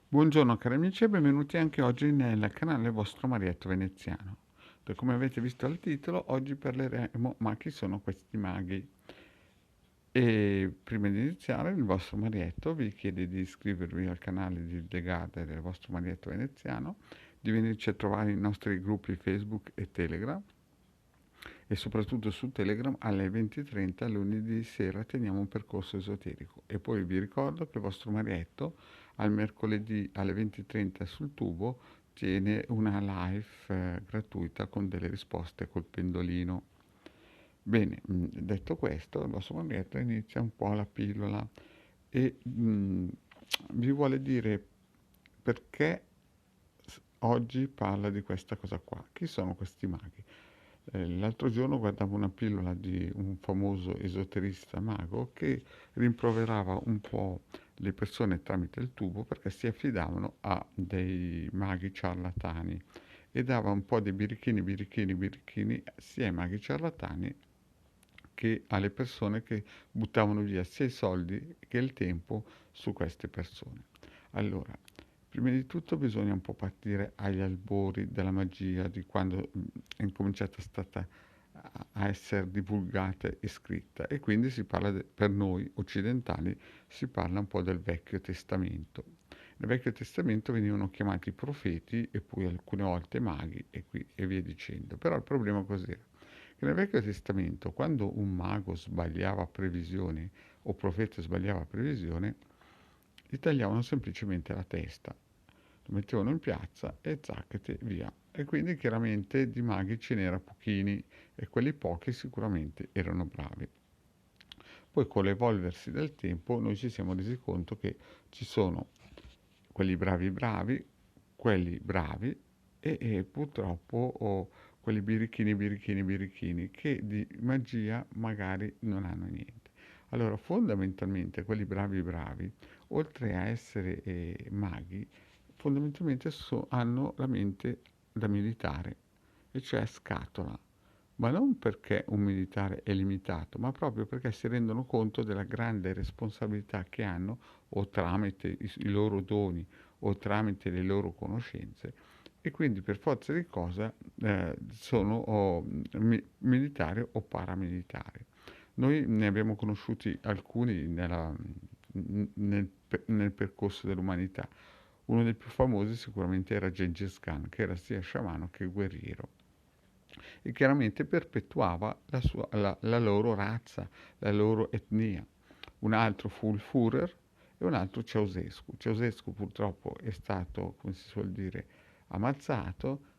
Buongiorno cari amici e benvenuti anche oggi nel canale vostro Marietto Veneziano. Come avete visto dal titolo, oggi parleremo ma chi sono questi maghi? E prima di iniziare il vostro Marietto vi chiede di iscrivervi al canale di The Garden del vostro Marietto Veneziano, di venirci a trovare i nostri gruppi Facebook e Telegram e soprattutto su Telegram alle 20:30 lunedì sera teniamo un percorso esoterico e poi vi ricordo che il vostro Marietto al mercoledì alle 20:30 sul tubo tiene una live gratuita con delle risposte col pendolino. Bene, detto questo, il vostro Marietto inizia un po' la pillola e vi vuole dire perché oggi parla di questa cosa qua. Chi sono questi maghi? L'altro giorno guardavo una pillola di un famoso esoterista mago che rimproverava un po' le persone tramite il tubo perché si affidavano a dei maghi ciarlatani e dava un po' di birichini sia ai maghi ciarlatani che alle persone che buttavano via sia i soldi che il tempo su queste persone. Allora, prima di tutto bisogna un po' partire agli albori della magia, di quando è incominciata stata a essere divulgata e scritta e quindi si parla per noi occidentali si parla un po' del Vecchio Testamento. Nel Vecchio Testamento venivano chiamati profeti e poi alcune volte maghi e via dicendo. Però il problema cos'era? Che nel Vecchio Testamento, quando un mago sbagliava previsione o profeta sbagliava previsione, gli tagliavano semplicemente la testa, lo mettevano in piazza e zacchete via. E quindi chiaramente di maghi ce n'era pochini e quelli pochi sicuramente erano bravi. Poi con l'evolversi del tempo noi ci siamo resi conto che ci sono quelli bravi, quelli bravi e purtroppo quelli birichini che di magia magari non hanno niente. Allora, fondamentalmente quelli bravi, oltre a essere maghi, fondamentalmente hanno la mente da militare, e cioè a scatola, ma non perché un militare è limitato, ma proprio perché si rendono conto della grande responsabilità che hanno o tramite i loro doni o tramite le loro conoscenze e quindi per forza di cosa sono militari o paramilitari. Noi ne abbiamo conosciuti alcuni nel percorso dell'umanità. Uno dei più famosi sicuramente era Gengis Khan, che era sia sciamano che guerriero e chiaramente perpetuava la loro razza, la loro etnia. Un altro fu il Führer e un altro Ceausescu. Ceausescu purtroppo è stato, come si suol dire, ammazzato,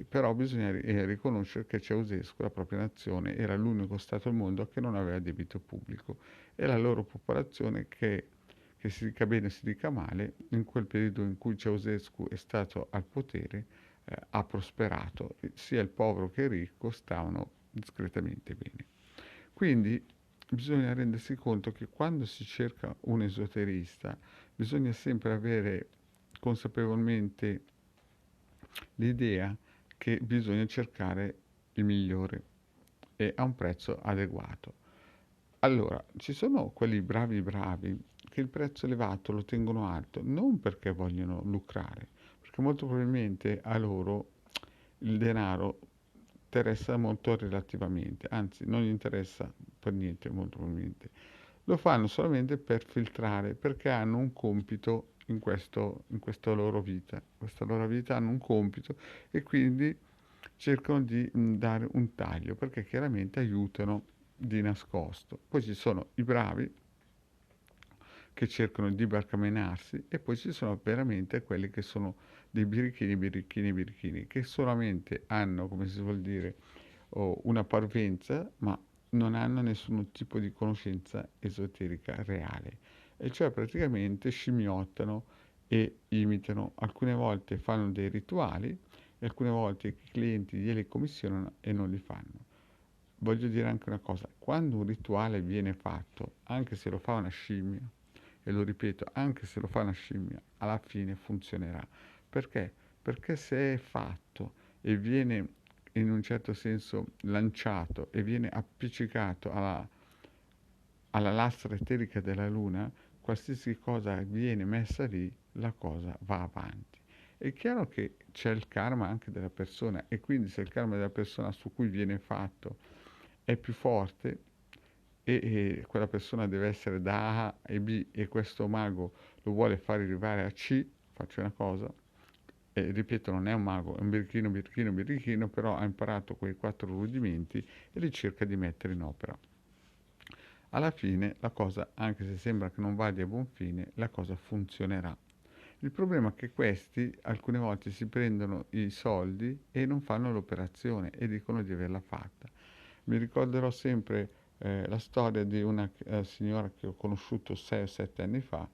però bisogna riconoscere che Ceausescu, la propria nazione, era l'unico Stato al mondo che non aveva debito pubblico e la loro popolazione che si dica bene si dica male, in quel periodo in cui Ceausescu è stato al potere, ha prosperato, sia il povero che il ricco stavano discretamente bene. Quindi bisogna rendersi conto che quando si cerca un esoterista bisogna sempre avere consapevolmente l'idea che bisogna cercare il migliore e a un prezzo adeguato. Allora, ci sono quelli bravi che il prezzo elevato lo tengono alto non perché vogliono lucrare, perché molto probabilmente a loro il denaro interessa molto relativamente, anzi non gli interessa per niente molto probabilmente. Lo fanno solamente per filtrare, perché hanno un compito in questa loro vita. In questa loro vita hanno un compito e quindi cercano di dare un taglio, perché chiaramente aiutano di nascosto. Poi ci sono i bravi che cercano di barcamenarsi e poi ci sono veramente quelli che sono dei birichini, che solamente hanno, come si vuol dire, una parvenza, ma non hanno nessun tipo di conoscenza esoterica reale. E cioè praticamente scimmiottano e imitano. Alcune volte fanno dei rituali e alcune volte i clienti glieli commissionano e non li fanno. Voglio dire anche una cosa, quando un rituale viene fatto, anche se lo fa una scimmia, e lo ripeto, anche se lo fa una scimmia, alla fine funzionerà. Perché? Perché se è fatto e viene in un certo senso lanciato e viene appiccicato alla lastra eterica della Luna, qualsiasi cosa viene messa lì, la cosa va avanti. È chiaro che c'è il karma anche della persona e quindi se il karma della persona su cui viene fatto è più forte e quella persona deve essere da A e B e questo mago lo vuole far arrivare a C, faccio una cosa, e ripeto, non è un mago, è un birichino, birichino, birichino, però ha imparato quei 4 rudimenti e li cerca di mettere in opera. Alla fine la cosa, anche se sembra che non vada a buon fine, la cosa funzionerà. Il problema è che questi alcune volte si prendono i soldi e non fanno l'operazione e dicono di averla fatta. Mi ricorderò sempre la storia di una signora che ho conosciuto 6 o 7 anni fa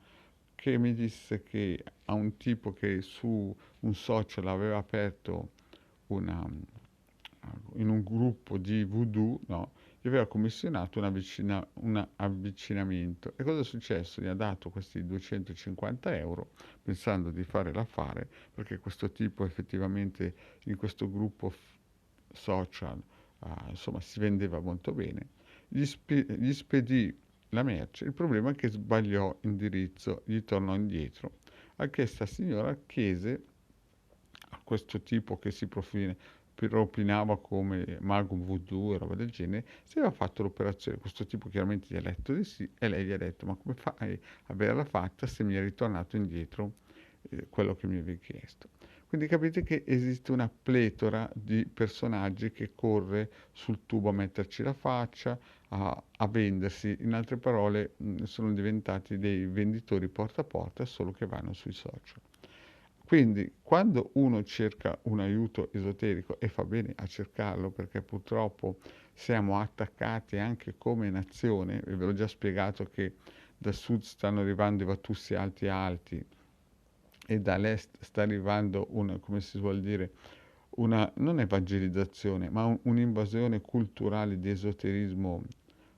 che mi disse che a un tipo che su un social aveva aperto una, in un gruppo di voodoo, no? Gli aveva commissionato un avvicinamento. E cosa è successo? Gli ha dato questi 250 euro pensando di fare l'affare, perché questo tipo effettivamente in questo gruppo social, insomma, si vendeva molto bene. Gli spedì la merce, il problema è che sbagliò indirizzo, gli tornò indietro, a che sta signora chiese a questo tipo che si propinava come mago voodoo e roba del genere, se aveva fatto l'operazione. Questo tipo chiaramente gli ha detto di sì e lei gli ha detto: ma come fai a averla fatta se mi è ritornato indietro quello che mi avevi chiesto? Quindi capite che esiste una pletora di personaggi che corre sul tubo a metterci la faccia, a vendersi. In altre parole, sono diventati dei venditori porta a porta, solo che vanno sui social. Quindi, quando uno cerca un aiuto esoterico, e fa bene a cercarlo, perché purtroppo siamo attaccati anche come nazione, e ve l'ho già spiegato che da sud stanno arrivando i Vatussi alti alti e dall'est sta arrivando una, come si suol dire, una non evangelizzazione, ma un'invasione culturale di esoterismo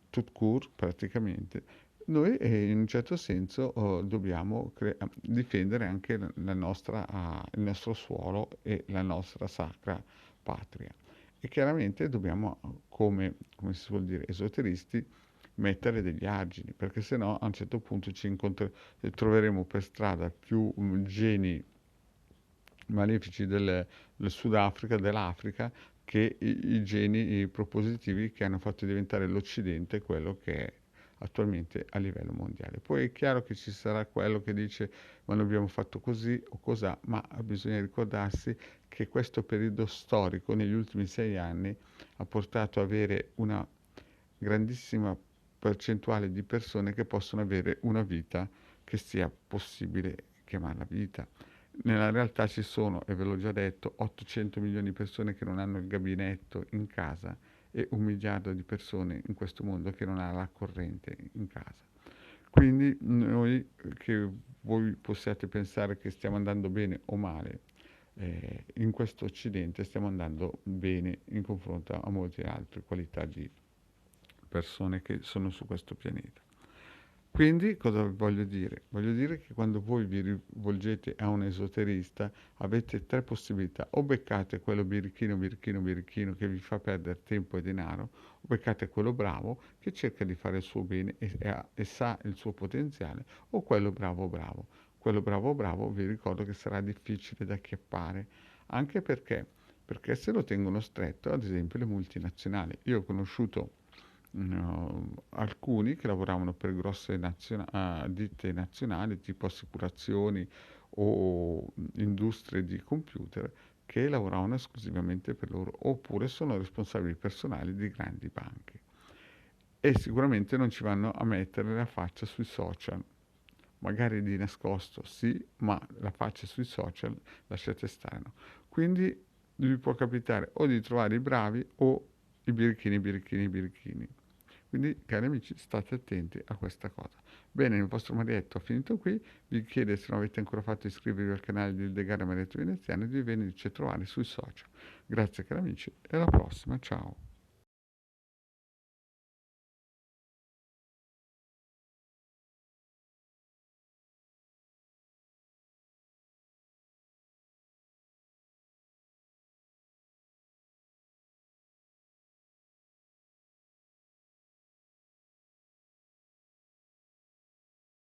tout court praticamente. Noi in un certo senso dobbiamo difendere anche il nostro suolo e la nostra sacra patria. E chiaramente dobbiamo, come si vuol dire, esoteristi, mettere degli argini, perché sennò a un certo punto troveremo per strada più geni malefici del Sudafrica, dell'Africa, che i geni propositivi che hanno fatto diventare l'Occidente quello che è attualmente a livello mondiale. Poi è chiaro che ci sarà quello che dice ma noi abbiamo fatto così o cos'ha, ma bisogna ricordarsi che questo periodo storico negli ultimi 6 anni ha portato ad avere una grandissima percentuale di persone che possono avere una vita che sia possibile chiamarla vita. Nella realtà ci sono, e ve l'ho già detto, 800 milioni di persone che non hanno il gabinetto in casa e 1 miliardo di persone in questo mondo che non ha la corrente in casa. Quindi noi, che voi possiate pensare che stiamo andando bene o male, in questo Occidente stiamo andando bene in confronto a molte altre qualità di persone che sono su questo pianeta. Quindi cosa voglio dire? Voglio dire che quando voi vi rivolgete a un esoterista avete 3 possibilità: o beccate quello birichino, birichino, birichino che vi fa perdere tempo e denaro, o beccate quello bravo che cerca di fare il suo bene e sa il suo potenziale, o quello bravo bravo. Quello bravo bravo vi ricordo che sarà difficile da acchiappare, anche perché se lo tengono stretto, ad esempio le multinazionali. Io ho conosciuto alcuni che lavoravano per grosse ditte nazionali tipo assicurazioni o industrie di computer che lavoravano esclusivamente per loro, oppure sono responsabili personali di grandi banche e sicuramente non ci vanno a mettere la faccia sui social, magari di nascosto sì, ma la faccia sui social lasciate stare, no? Quindi vi può capitare o di trovare i bravi o i birichini, birichini, birichini. Quindi, cari amici, state attenti a questa cosa. Bene, il vostro Marietto ha finito qui. Vi chiedo, se non avete ancora fatto, iscrivervi al canale di Ildegare Marietto Veneziano e di venirci a trovare sui social. Grazie, cari amici, e alla prossima. Ciao.